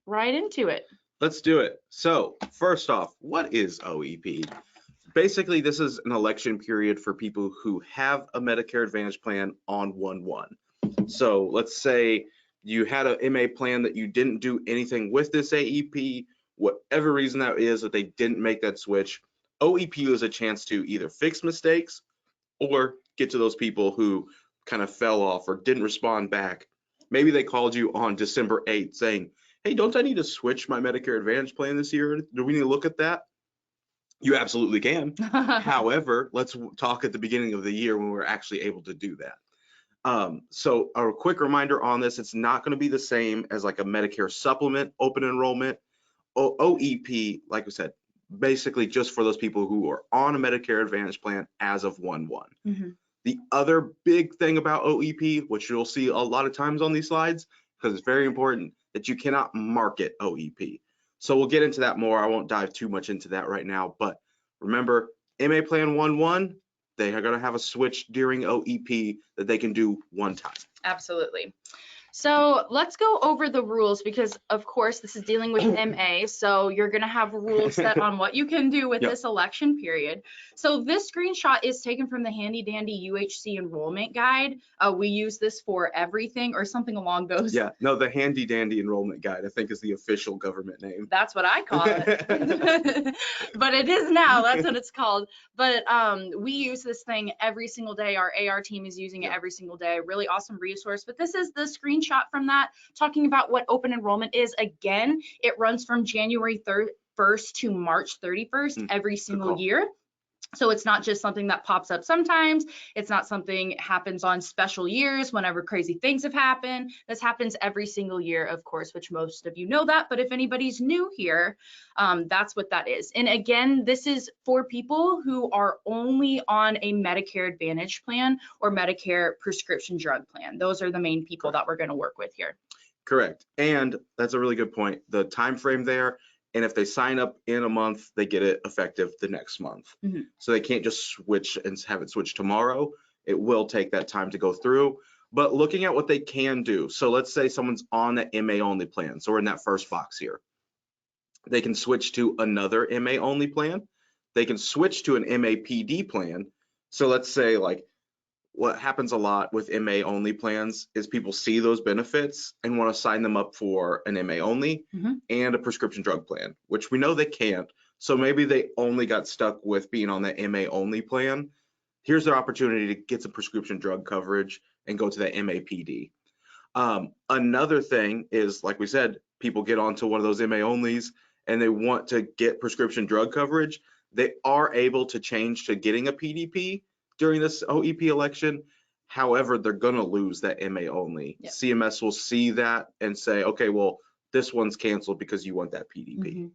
right into it. Let's do it. So first off, what is OEP? Basically, this is an election period for people who have a Medicare Advantage plan on 1/1. So let's say you had a MA plan that you didn't do anything with this AEP, whatever reason that is that they didn't make that switch. OEP is a chance to either fix mistakes or get to those people who kind of fell off or didn't respond back. Maybe they called you on December 8th saying, hey, don't I need to switch my Medicare Advantage plan this year? Do we need to look at that? You absolutely can. However, let's talk at the beginning of the year when we're actually able to do that. So a quick reminder on this, it's not going to be the same as like a Medicare supplement open enrollment. OEP, like we said, basically just for those people who are on a Medicare Advantage plan as of 1/1. The other big thing about OEP, which you'll see a lot of times on these slides, because it's very important, that you cannot market OEP. So we'll get into that more. I won't dive too much into that right now, but remember, MA Plan 1/1, they are going to have a switch during OEP that they can do one time. Absolutely. So let's go over the rules because, of course, this is dealing with MA. So you're going to have rules set on what you can do with this election period. So this screenshot is taken from the handy dandy UHC enrollment guide. We use this for everything or something along those. Yeah, no, the handy dandy enrollment guide, I think, is the official government name. That's what I call it. But it is now. That's what it's called. But we use this thing every single day. Our AR team is using it every single day. Really awesome resource. But this is the screenshot from that talking about what open enrollment is. Again, it runs from January 1st to March 31st every single year. So it's not just something that pops up sometimes. It's not something happens on special years whenever crazy things have happened. This happens every single year, of course, which most of you know that. But if anybody's new here, that's what that is. And again, this is for people who are only on a Medicare Advantage plan or Medicare prescription drug plan. Those are the main people that we're going to work with here. Correct. And that's a really good point. The time frame there. And if they sign up in a month, they get it effective the next month. So they can't just switch and have it switch tomorrow. It will take that time to go through. But looking at what they can do. So let's say someone's on the MA only plan. So we're in that first box here. They can switch to another MA only plan. They can switch to an MAPD plan. So let's say like what happens a lot with MA only plans is people see those benefits and want to sign them up for an MA only and a prescription drug plan, which we know they can't. So maybe they only got stuck with being on the MA only plan. Here's their opportunity to get some prescription drug coverage and go to the MAPD. Another thing is, like we said, people get onto one of those MA onlys and they want to get prescription drug coverage. They are able to change to getting a PDP during this OEP election. However, they're going to lose that MA only. CMS will see that and say, okay, well, this one's canceled because you want that PDP.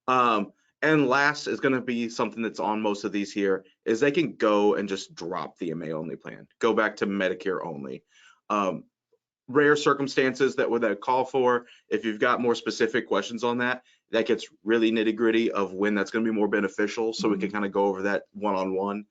And last is going to be something that's on most of these here is they can go and just drop the MA only plan, go back to Medicare only. Rare circumstances that would call for, if you've got more specific questions on that, that gets really nitty gritty of when that's going to be more beneficial. So we can kind of go over that one-on-one.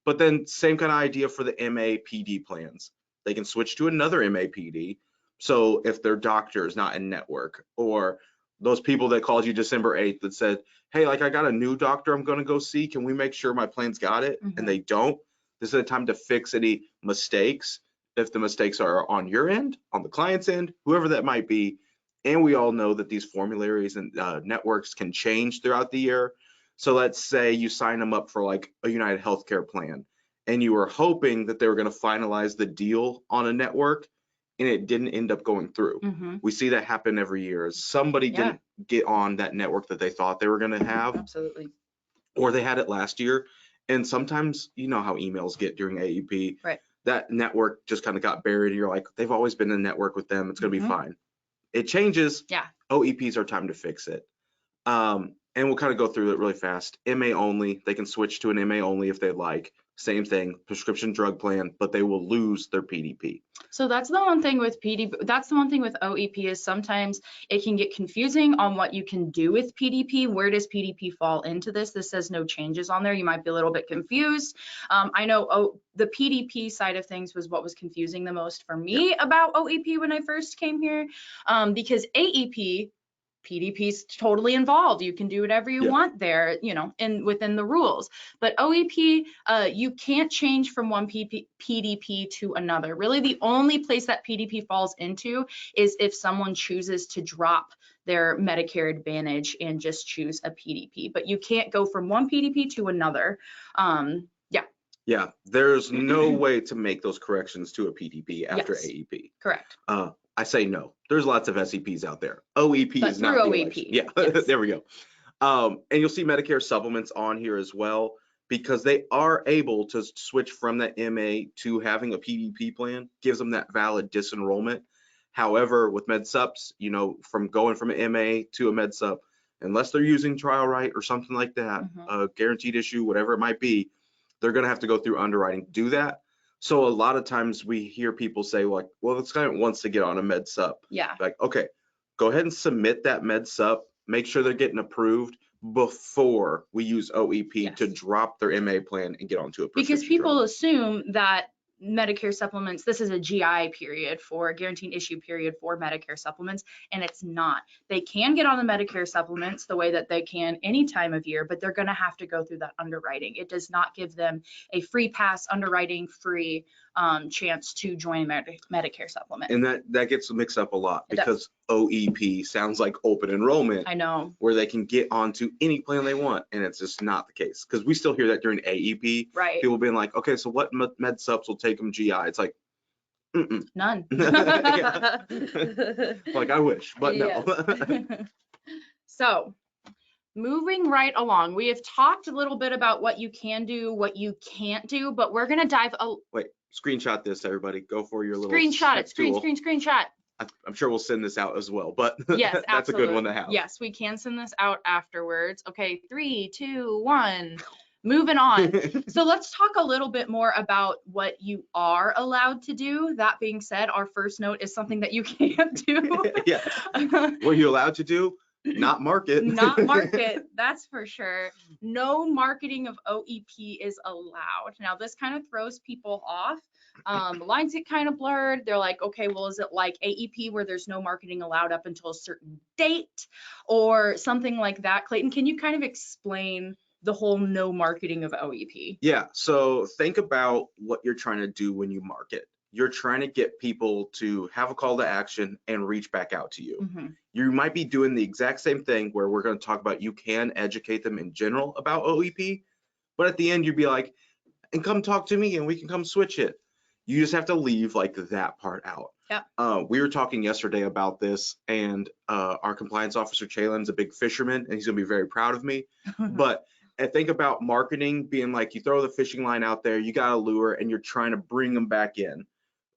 But then same kind of idea for the MAPD plans. They can switch to another MAPD. So if their doctor is not in network, or those people that called you December 8th that said, hey, like I got a new doctor I'm going to go see. Can we make sure my plan's got it? And they don't. This is a time to fix any mistakes. If the mistakes are on your end, on the client's end, whoever that might be. And we all know that these formularies and networks can change throughout the year. So let's say you sign them up for like a United Healthcare plan and you were hoping that they were going to finalize the deal on a network and it didn't end up going through. We see that happen every year. Somebody didn't get on that network that they thought they were going to have. Absolutely. Or they had it last year. And sometimes you know how emails get during AEP. Right. That network just kind of got buried. You're like, they've always been in a network with them. It's going to be fine. It changes. OEPs are time to fix it. And we'll kind of go through it really fast. MA only, they can switch to an MA only if they like. same thing, prescription drug plan, but they will lose their PDP. So that's the one thing with that's the one thing with OEP is sometimes it can get confusing on what you can do with PDP. Where does PDP fall into this? This says no changes on there. You might be a little bit confused. I know the PDP side of things was what was confusing the most for me about OEP when I first came here, because AEP, PDP's totally involved. You can do whatever you want there, you know, within the rules. But OEP, you can't change from one PDP to another. Really, the only place that PDP falls into is if someone chooses to drop their Medicare Advantage and just choose a PDP. But you can't go from one PDP to another. Yeah, there's no way to make those corrections to a PDP after AEP. Correct. I say no. There's lots of SEPs out there. OEP but is not the election. Yeah, there we go. And you'll see Medicare supplements on here as well, because they are able to switch from that MA to having a PDP plan, gives them that valid disenrollment. However, with MedSups, you know, from going from an MA to a MedSup, unless they're using trial right or something like that, a guaranteed issue, whatever it might be, they're going to have to go through underwriting to do that. So a lot of times we hear people say like, well, this guy wants to get on a MedSup. Yeah. Like, okay, go ahead and submit that MedSup, make sure they're getting approved before we use OEP to drop their MA plan and get onto a prescription because people drug. assume that Medicare supplements, this is a GI period for guaranteed issue period for Medicare supplements, and it's not. They can get on the Medicare supplements the way that they can any time of year, but they're going to have to go through that underwriting. It does not give them a free pass, underwriting free chance to join Medicare supplement. And that gets mixed up a lot because OEP sounds like open enrollment. I know. Where they can get onto any plan they want, and it's just not the case. Because we still hear that during AEP. Right. People being like, okay, so what MedSups will take them GI? It's like, none. Like I wish, but no. So moving right along, we have talked a little bit about what you can do, what you can't do, but we're going to dive Wait, screenshot this, everybody. Go for your little screenshot it. Screenshot. I'm sure we'll send this out as well, but yes, that's a good one to have. Yes, we can send this out afterwards. Okay, 3, 2, 1. Moving on. So let's talk a little bit more about what you are allowed to do. That being said, our first note is something that you can't do. Yeah. What are you allowed to do? Not market. Not market, that's for sure. No marketing of OEP is allowed. Now, this kind of throws people off. Lines get kind of blurred. They're like, okay, well, is it like AEP where there's no marketing allowed up until a certain date or something like that? Clayton, can you kind of explain the whole no marketing of OEP? Yeah, so think about what you're trying to do when you market. You're trying to get people to have a call to action and reach back out to you. You might be doing the exact same thing where we're going to talk about you can educate them in general about OEP, but at the end you'd be like, and come talk to me and we can come switch it. You just have to leave like that part out. Yeah. We were talking yesterday about this, and our compliance officer, Chalen's a big fisherman, and he's going to be very proud of me. But I think about marketing being like, you throw the fishing line out there, you got a lure, and you're trying to bring them back in.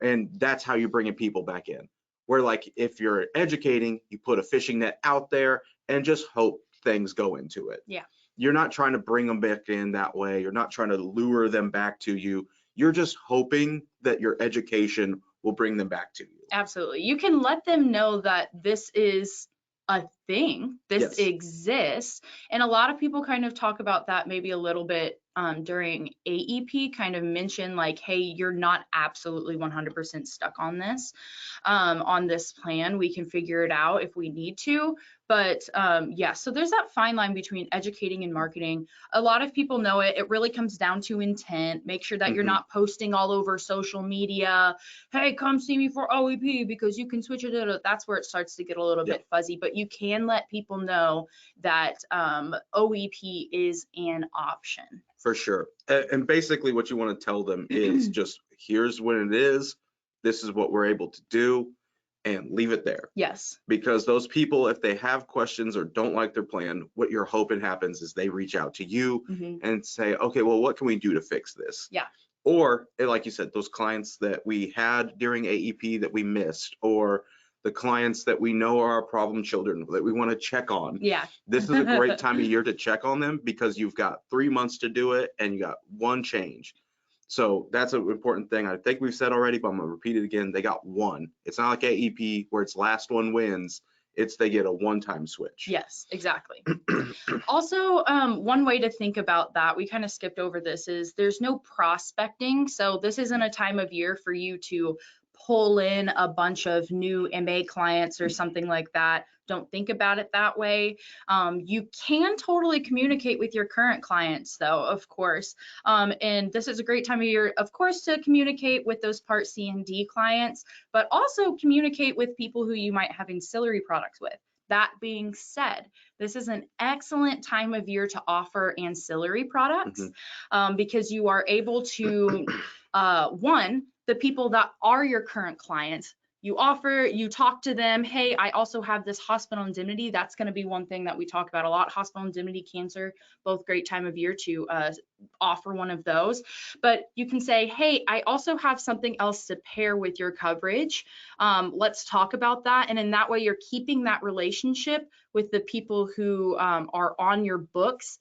And that's how you're bringing people back in. Where like if you're educating, you put a fishing net out there and just hope things go into it. Yeah. You're not trying to bring them back in that way. You're not trying to lure them back to you. You're just hoping that your education will bring them back to you. Absolutely. You can let them know that this is a thing, this exists. And a lot of people kind of talk about that maybe a little bit during AEP, kind of mention like, hey, you're not absolutely 100% stuck on this plan. We can figure it out if we need to. But yeah, so there's that fine line between educating and marketing. A lot of people know it. It really comes down to intent. Make sure that you're not posting all over social media, hey, come see me for OEP because you can switch it. That's where it starts to get a little bit fuzzy. But you can let people know that OEP is an option. For sure. And basically what you want to tell them is just, here's what it is. This is what we're able to do. And leave it there. Yes. Because those people, if they have questions or don't like their plan, what you're hoping happens is they reach out to you and say, okay, well, what can we do to fix this? Yeah. Or like you said, those clients that we had during AEP that we missed, or the clients that we know are our problem children that we want to check on. Yeah. This is a great time of year to check on them because you've got 3 months to do it and you got one change. So that's an important thing. I think we've said already, but I'm gonna repeat it again. They got one. It's not like AEP where it's last one wins. It's they get a one-time switch. Yes, exactly. Also, one way to think about that, we kind of skipped over this, is there's no prospecting. So this isn't a time of year for you to pull in a bunch of new MA clients or something like that. Don't think about it that way. You can totally communicate with your current clients though, of course. And this is a great time of year, of course, to communicate with those Part C and D clients, but also communicate with people who you might have ancillary products with. That being said, this is an excellent time of year to offer ancillary products because you are able to, one, the people that are your current clients, you talk to them, hey, I also have this hospital indemnity. That's going to be one thing that we talk about a lot, hospital indemnity, cancer, both great time of year to offer one of those. But you can say, hey, I also have something else to pair with your coverage. Let's talk about that. And in that way, you're keeping that relationship with the people who are on your books,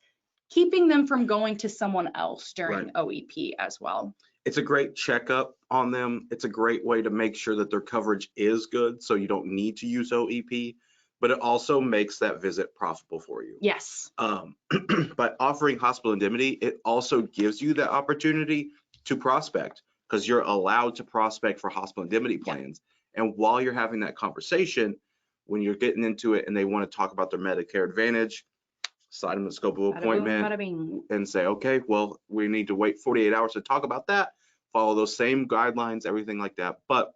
keeping them from going to someone else during OEP as well. It's a great checkup on them. It's a great way to make sure that their coverage is good, so you don't need to use OEP, but it also makes that visit profitable for you. Yes. By offering hospital indemnity, it also gives you that opportunity to prospect, because you're allowed to prospect for hospital indemnity plans. And while you're having that conversation, when you're getting into it and they want to talk about their Medicare Advantage, slide them the scope of appointment and say, okay, well, we need to wait 48 hours to talk about that, follow those same guidelines, everything like that. But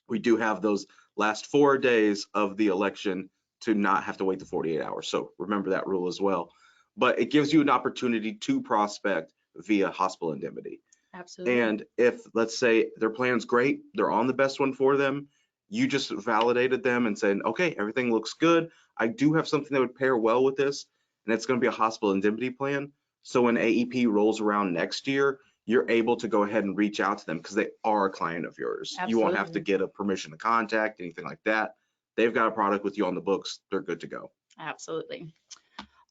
we do have those last 4 days of the election to not have to wait the 48 hours. So remember that rule as well. But it gives you an opportunity to prospect via hospital indemnity. Absolutely. And if, let's say, their plan's great, they're on the best one for them, you just validated them and said, okay, everything looks good. I do have something that would pair well with this, and it's going to be a hospital indemnity plan. So when AEP rolls around next year, you're able to go ahead and reach out to them because they are a client of yours. Absolutely. You won't have to get a permission to contact, anything like that. They've got a product with you on the books. They're good to go. Absolutely.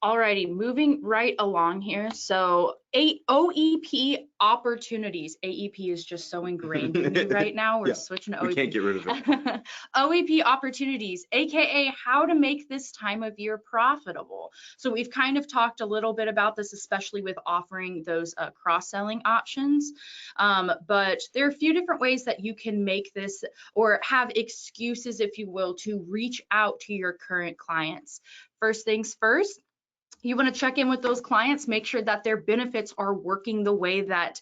Alrighty, moving right along here. So OEP opportunities. AEP is just so ingrained in me right now. We're switching to OEP. We can't get rid of it. OEP opportunities, AKA how to make this time of year profitable. So we've kind of talked a little bit about this, especially with offering those cross-selling options. But there are a few different ways that you can make this, or have excuses, if you will, to reach out to your current clients. First things first, you want to check in with those clients, make sure that their benefits are working the way that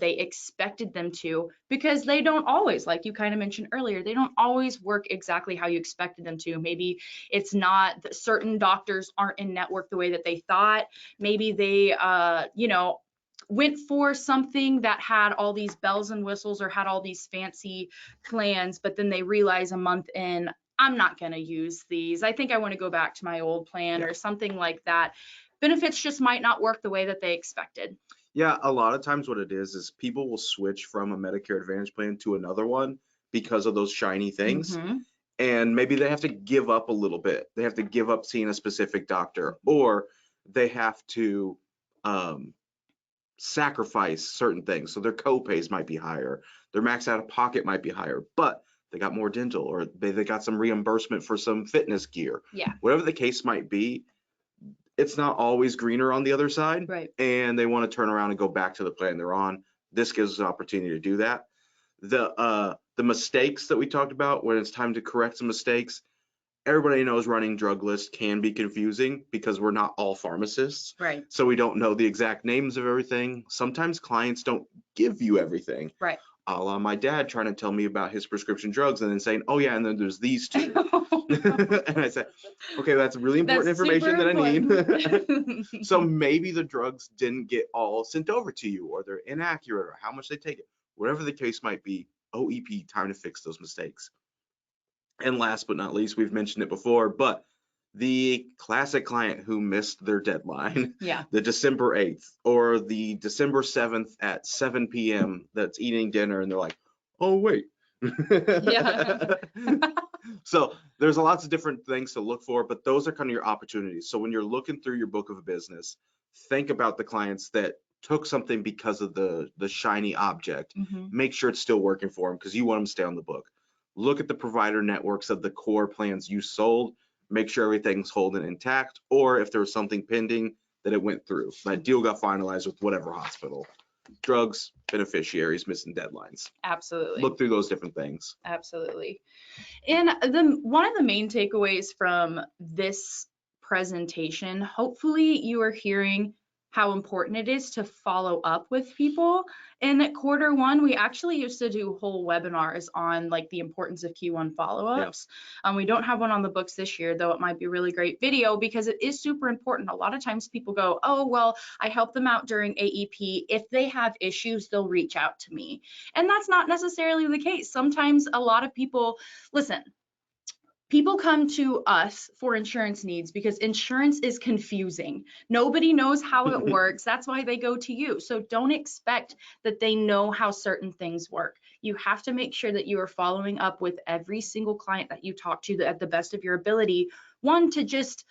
they expected them to, because they don't always, like you kind of mentioned earlier, they don't always work exactly how you expected them to. Maybe it's not that certain doctors aren't in network the way that they thought. Maybe they, went for something that had all these bells and whistles or had all these fancy plans, but then they realize a month in, I'm not going to use these. I think I want to go back to my old plan or something like that. Benefits just might not work the way that they expected. Yeah, a lot of times what it is people will switch from a Medicare Advantage plan to another one because of those shiny things. And maybe they have to give up a little bit. They have to give up seeing a specific doctor, or they have to sacrifice certain things. So their co-pays might be higher, their max out of pocket might be higher, but they got more dental, or they got some reimbursement for some fitness gear. Yeah. Whatever the case might be, it's not always greener on the other side. Right. And they want to turn around and go back to the plan they're on. This gives us an opportunity to do that. The mistakes that we talked about, when it's time to correct some mistakes, everybody knows running drug lists can be confusing because we're not all pharmacists. Right. So we don't know the exact names of everything. Sometimes clients don't give you everything. Right. A la my dad trying to tell me about his prescription drugs and then saying, oh yeah, and then there's these two. And I said, okay, that's really important information that I need. So maybe the drugs didn't get all sent over to you, or they're inaccurate, or how much they take it. Whatever the case might be, OEP, time to fix those mistakes. And last but not least, we've mentioned it before, but the classic client who missed their deadline, the December 8th or the December 7th at 7 p.m. that's eating dinner, and they're like, oh, wait. So there's lots of different things to look for, but those are kind of your opportunities. So when you're looking through your book of business, think about the clients that took something because of the shiny object, Mhm. make sure it's still working for them because you want them to stay on the book. Look at the provider networks of the core plans you sold, make sure everything's holding intact, or if there was something pending that it went through. That deal got finalized with whatever hospital. Drugs, beneficiaries, missing deadlines. Absolutely. Look through those different things. Absolutely. And one of the main takeaways from this presentation, hopefully you are hearing how important it is to follow up with people. In Q1, we actually used to do whole webinars on like the importance of Q1 follow-ups. We don't have one on the books this year, though it might be a really great video because it is super important. A lot of times people go, oh, well, I help them out during AEP. If they have issues, they'll reach out to me. And that's not necessarily the case. Sometimes a lot of people, listen, people come to us for insurance needs because insurance is confusing. Nobody knows how it works. That's why they go to you. So don't expect that they know how certain things work. You have to make sure that you are following up with every single client that you talk to at the best of your ability. One, to just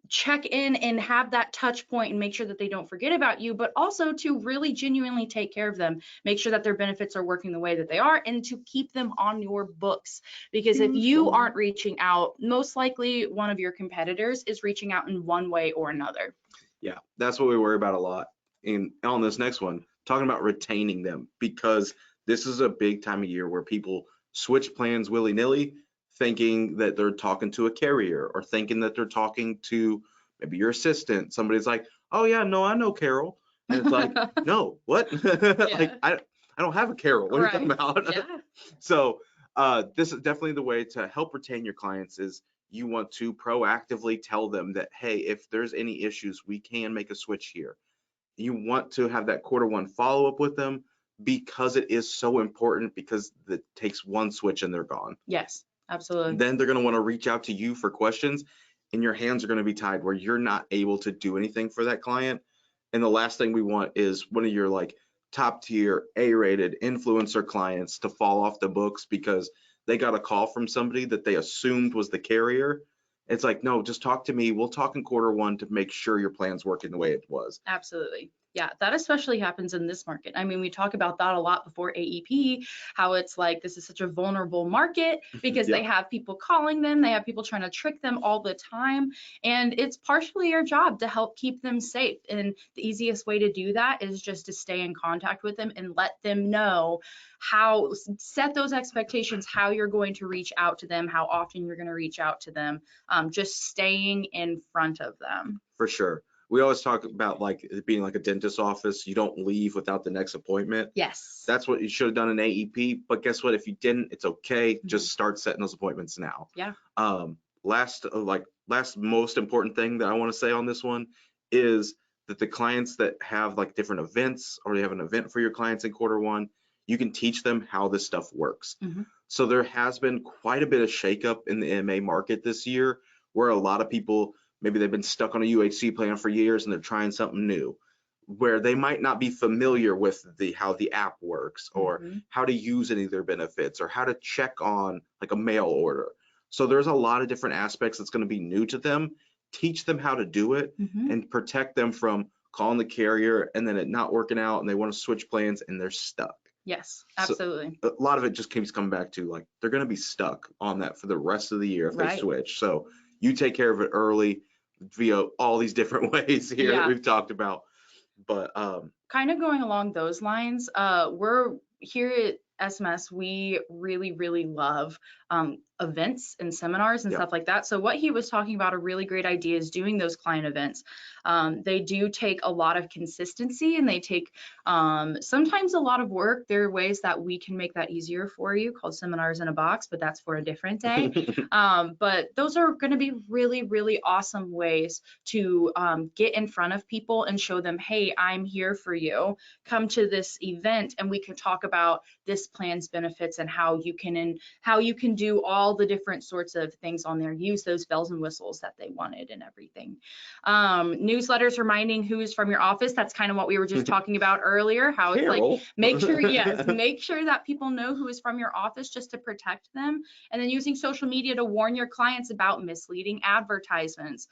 check in and have that touch point and make sure that they don't forget about you, but also to really genuinely take care of them, make sure that their benefits are working the way that they are, and to keep them on your books. Because if you aren't reaching out, most likely one of your competitors is reaching out in one way or another. Yeah, that's what we worry about a lot. And on this next one, talking about retaining them, because this is a big time of year where people switch plans willy-nilly, thinking that they're talking to a carrier or thinking that they're talking to maybe your assistant. Somebody's like, oh yeah, no, I know Carol. And it's like, no, what? Like, I don't have a Carol. What are you talking about? Yeah. So this is definitely the way to help retain your clients is you want to proactively tell them that, hey, if there's any issues, we can make a switch here. You want to have that Q1 follow-up with them because it is so important, because it takes one switch and they're gone. Yes, absolutely. Then they're going to want to reach out to you for questions, and your hands are going to be tied where you're not able to do anything for that client. And the last thing we want is one of your like top tier A-rated influencer clients to fall off the books because they got a call from somebody that they assumed was the carrier. It's like, no, just talk to me. We'll talk in Q1 to make sure your plan's working the way it was. Absolutely. Yeah, that especially happens in this market. I mean, we talk about that a lot before AEP, how it's like this is such a vulnerable market because they have people calling them, they have people trying to trick them all the time. And it's partially your job to help keep them safe. And the easiest way to do that is just to stay in contact with them and let them know how, set those expectations, how you're going to reach out to them, how often you're going to reach out to them, just staying in front of them. For sure. We always talk about like it being like a dentist's office. You don't leave without the next appointment. Yes. That's what you should have done in AEP. But guess what? If you didn't, it's okay. Just start setting those appointments now. Yeah. Last most important thing that I want to say on this one is that the clients that have like different events, or they have an event for your clients in Q1, you can teach them how this stuff works. So there has been quite a bit of shakeup in the MA market this year, where a lot of people, maybe they've been stuck on a UHC plan for years and they're trying something new, where they might not be familiar with how the app works, or how to use any of their benefits, or how to check on like a mail order. So there's a lot of different aspects that's going to be new to them. Teach them how to do it and protect them from calling the carrier and then it not working out and they want to switch plans and they're stuck. Yes, absolutely. So a lot of it just keeps coming back to like they're going to be stuck on that for the rest of the year if they switch. So you take care of it early via all these different ways here that we've talked about. But kind of going along those lines, we're here at SMS, we really love events and seminars and stuff like that. So what he was talking about, a really great idea, is doing those client events. They do take a lot of consistency and they take sometimes a lot of work. There are ways that we can make that easier for you, called seminars in a box, but that's for a different day. But those are going to be really awesome ways to get in front of people and show them, hey, I'm here for you. Come to this event and we can talk about this plan's benefits and how you can do all the different sorts of things on there. Use those bells and whistles that they wanted and everything. Newsletters reminding who is from your office. That's kind of what we were just talking about earlier, how it's like, make sure that people know who is from your office just to protect them. And then using social media to warn your clients about misleading advertisements.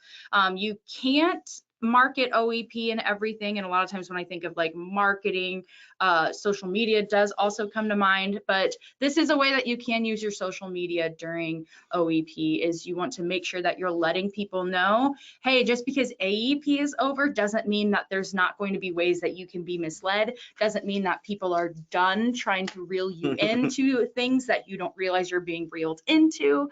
You can't market OEP and everything. And a lot of times when I think of like marketing, social media does also come to mind, but this is a way that you can use your social media during OEP. Is you want to make sure that you're letting people know, hey, just because AEP is over doesn't mean that there's not going to be ways that you can be misled, doesn't mean that people are done trying to reel you into things that you don't realize you're being reeled into.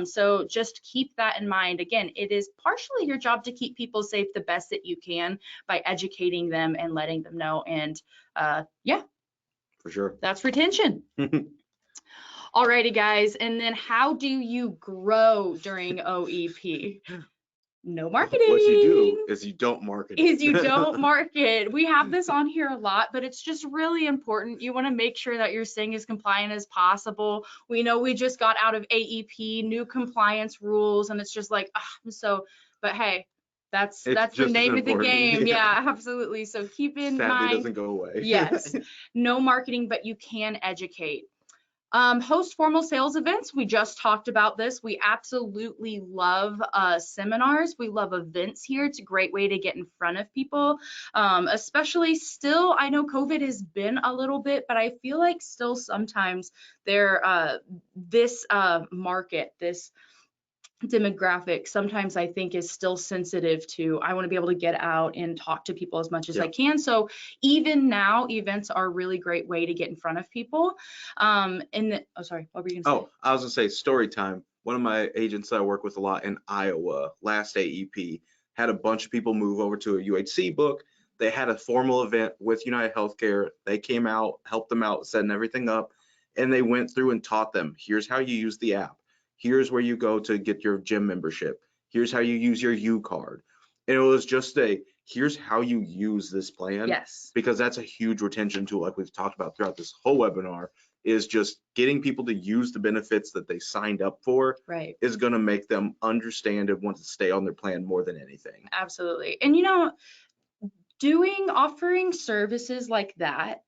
So just keep that in mind. Again, it is partially your job to keep people safe the best that you can by educating them and letting them know. And yeah, For sure. that's retention. Alrighty, guys. And then how do you grow during OEP? No marketing. What you do is you don't market. You don't market. We have this on here a lot, but it's just really important. You want to make sure that you're staying as compliant as possible. We know we just got out of AEP, new compliance rules, and it's just like, but hey, that's the name of the game. Yeah, absolutely. So keep in mind. Sadly, doesn't go away. Yes, no marketing, but you can educate. Host formal sales events. We just talked about this. We absolutely love seminars. We love events here. It's a great way to get in front of people, especially still. I know COVID has been a little bit, but I feel like still sometimes this market, this demographic sometimes I think is still sensitive to, I want to be able to get out and talk to people as much as I can. So even now, events are a really great way to get in front of people. Sorry, what were you gonna say? Oh, I was gonna say story time. One of my agents that I work with a lot in Iowa, last AEP, had a bunch of people move over to a UHC book. They had a formal event with United Healthcare. They came out, helped them out, setting everything up, and they went through and taught them, here's how you use the app. Here's where you go to get your gym membership. Here's how you use your U card. And it was just here's how you use this plan. Yes. Because that's a huge retention tool, like we've talked about throughout this whole webinar, is just getting people to use the benefits that they signed up for. Right. Is going to make them understand and want to stay on their plan more than anything. Absolutely. And offering services like that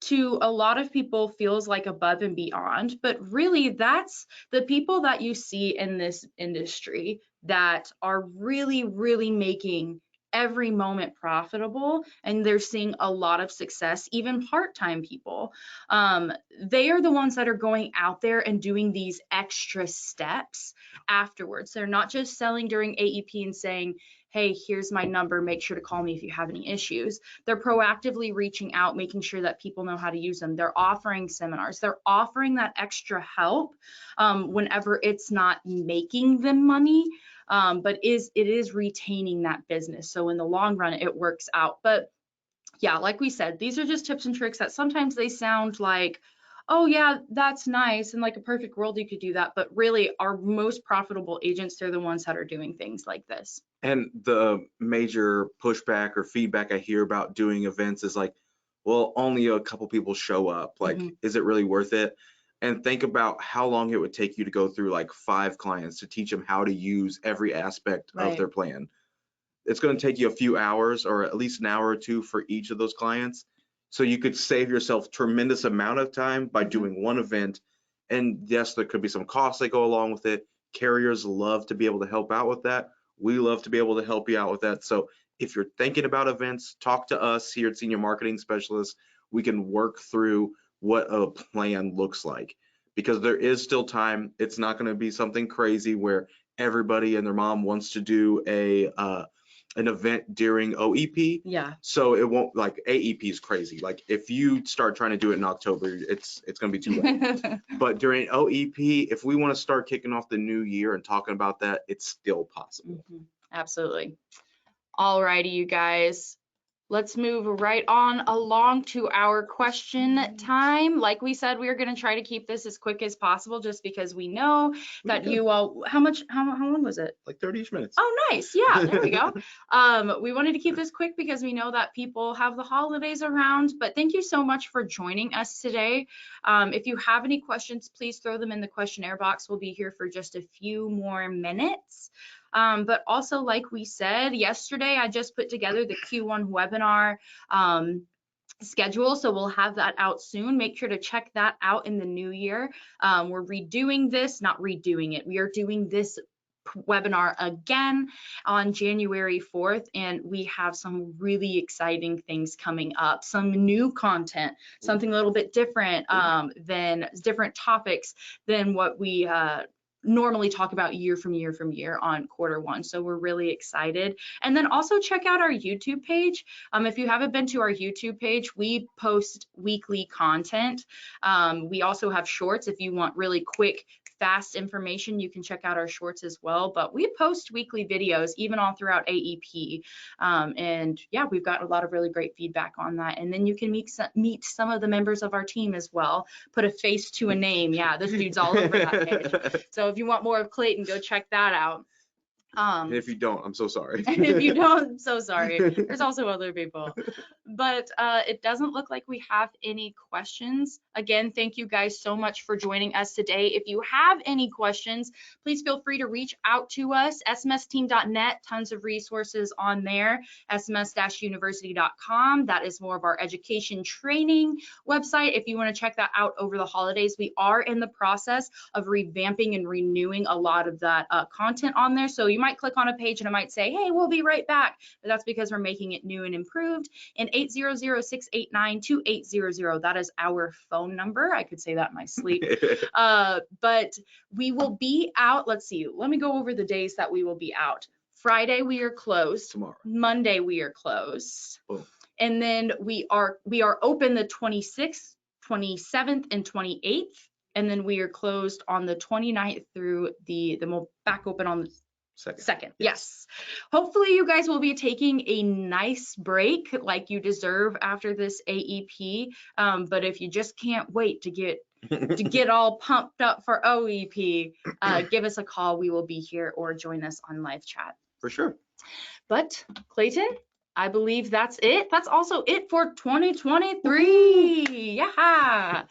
to a lot of people feels like above and beyond, but really that's the people that you see in this industry that are really, really making every moment profitable, and they're seeing a lot of success, even part-time people. They are the ones that are going out there and doing these extra steps afterwards. They're not just selling during AEP and saying, hey, here's my number, make sure to call me if you have any issues. They're proactively reaching out, making sure that people know how to use them. They're offering seminars. They're offering that extra help whenever it's not making them money, but it is retaining that business. So in the long run, it works out. But yeah, like we said, these are just tips and tricks that sometimes they sound like, oh yeah, that's nice, and like a perfect world you could do that, but really our most profitable agents, they're the ones that are doing things like this. And the major pushback or feedback I hear about doing events is like, well, only a couple people show up. Like, is it really worth it? And think about how long it would take you to go through like 5 clients to teach them how to use every aspect of their plan. It's going to take you a few hours or at least an hour or two for each of those clients. So you could save yourself tremendous amount of time by doing one event. And yes, there could be some costs that go along with it. Carriers love to be able to help out with that. We love to be able to help you out with that. So if you're thinking about events, talk to us here at Senior Marketing Specialists. We can work through what a plan looks like, because there is still time. It's not going to be something crazy where everybody and their mom wants to do an event during OEP. Yeah. So it won't, like, AEP is crazy. Like if you start trying to do it in October, it's going to be too late. But during OEP, if we want to start kicking off the new year and talking about that, it's still possible. Absolutely. All righty, you guys. Let's move right on along to our question time. Like we said, we are going to try to keep this as quick as possible, just because we know that you all, how long was it? Like 30-ish minutes. Oh, nice. Yeah, there we go. We wanted to keep this quick because we know that people have the holidays around, but thank you so much for joining us today. If you have any questions, please throw them in the questionnaire box. We'll be here for just a few more minutes. But also, like we said yesterday, I just put together the Q1 webinar schedule, so we'll have that out soon. Make sure to check that out in the new year. We're redoing this, not redoing it. We are doing this webinar again on January 4th, and we have some really exciting things coming up, some new content, something a little bit different than different topics than what we normally talk about year from year on Q1. So we're really excited. And then also check out our YouTube page. If you haven't been to our YouTube page, we post weekly content. We also have shorts. If you want really quick, fast information, you can check out our shorts as well. But we post weekly videos even all throughout AEP. And yeah, we've got a lot of really great feedback on that. And then you can meet some of the members of our team as well. Put a face to a name. Yeah, this dude's all over that page. So if you want more of Clayton, go check that out. And if you don't, I'm so sorry. And if you don't, I'm so sorry. There's also other people. But it doesn't look like we have any questions. Again, thank you guys so much for joining us today. If you have any questions, please feel free to reach out to us, smsteam.net, tons of resources on there, sms-university.com. That is more of our education training website. If you want to check that out over the holidays, we are in the process of revamping and renewing a lot of that content on there. So you might click on a page and it might say, hey, we'll be right back. But that's because we're making it new and improved. And 800-689-2800, that is our phone number. I could say that in my sleep. But we will be out. Let's see. Let me go over the days that we will be out. Friday, we are closed. Tomorrow. Monday, we are closed. Oh. And then we are open the 26th, 27th, and 28th. And then we are closed on the 29th through we'll back open on the second. Yes. Hopefully you guys will be taking a nice break like you deserve after this AEP. But if you just can't wait to get all pumped up for OEP, give us a call. We will be here, or join us on live chat. For sure. But Clayton, I believe that's it. That's also it for 2023. Yeah.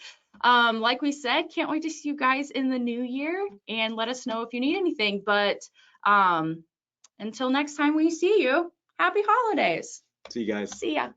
Like we said, can't wait to see you guys in the new year, and let us know if you need anything. But until next time we see you, happy holidays. See you guys. See ya.